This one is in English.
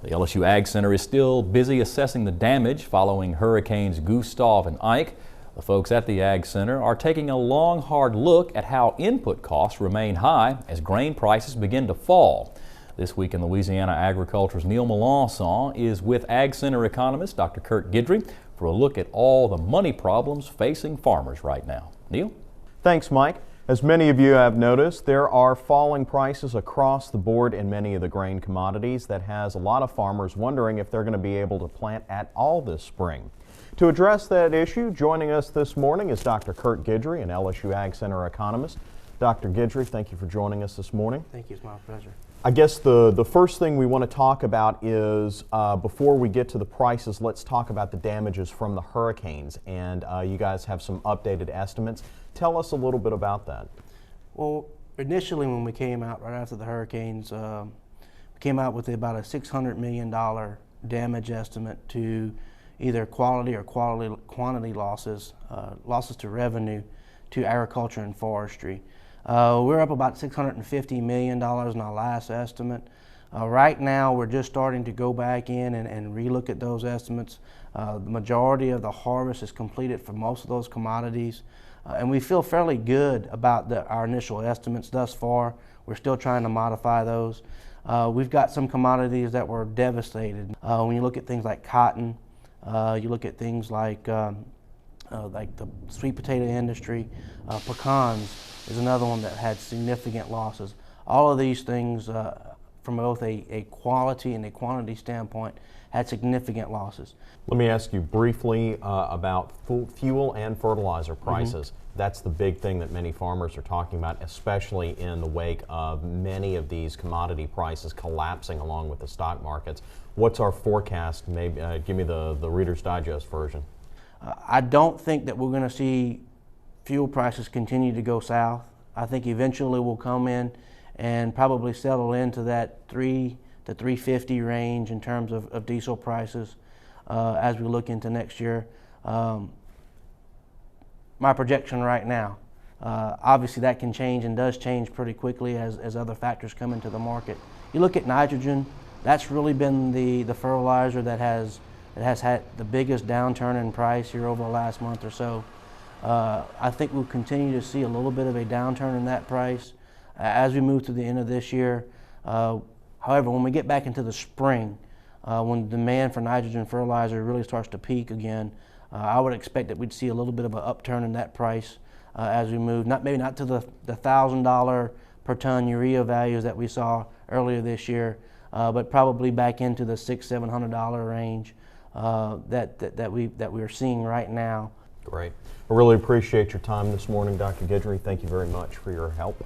The LSU AgCenter is still busy assessing the damage following Hurricanes Gustav and Ike. The folks at the AgCenter are taking a long, hard look at how input costs remain high as grain prices begin to fall. This week in Louisiana, Agriculture's Neil Melanson is with AgCenter economist Dr. Kurt Guidry for a look at all the money problems facing farmers right now. Neil? Thanks, Mike. As many of you have noticed, there are falling prices across the board in many of the grain commodities that has a lot of farmers wondering if they're going to be able to plant at all this spring. To address that issue, joining us this morning is Dr. Kurt Guidry, an LSU AgCenter economist. Dr. Guidry, thank you for joining us this morning. Thank you. It's my pleasure. I guess the first thing we want to talk about is, before we get to the prices, let's talk about the damages from the hurricanes. And you guys have some updated estimates. Tell us a little bit about that. Well, initially when we came out right after the hurricanes, we came out with about a $600 million damage estimate to either quality or quantity losses, losses to revenue to agriculture and forestry. We're up about $650 million in our last estimate. Right now, we're just starting to go back in and relook at those estimates. The majority of the harvest is completed for most of those commodities, and we feel fairly good about our initial estimates thus far. We're still trying to modify those. We've got some commodities that were devastated. When you look at things like cotton, you look at things like the sweet potato industry, pecans is another one that had significant losses. All of these things, from both a quality and a quantity standpoint, had significant losses. Let me ask you briefly about fuel and fertilizer prices. That's the big thing that many farmers are talking about, especially in the wake of many of these commodity prices collapsing along with the stock markets. What's our forecast? Maybe give me the Reader's Digest version. I don't think that we're going to see fuel prices continue to go south. I think eventually we'll come in and probably settle into that $3 to $3.50 range in terms of diesel prices as we look into next year. My projection right now, obviously that can change and does change pretty quickly as other factors come into the market. You look at nitrogen, that's really been the fertilizer that has had the biggest downturn in price here over the last month or so. I think we'll continue to see a little bit of a downturn in that price as we move to the end of this year. However, when we get back into the spring, when demand for nitrogen fertilizer really starts to peak again, I would expect that we'd see a little bit of an upturn in that price as we move, maybe not to the $1,000 per ton urea values that we saw earlier this year, but probably back into the $600–700 range that we're seeing right now. Great. I really appreciate your time this morning, Dr. Guidry. Thank you very much for your help.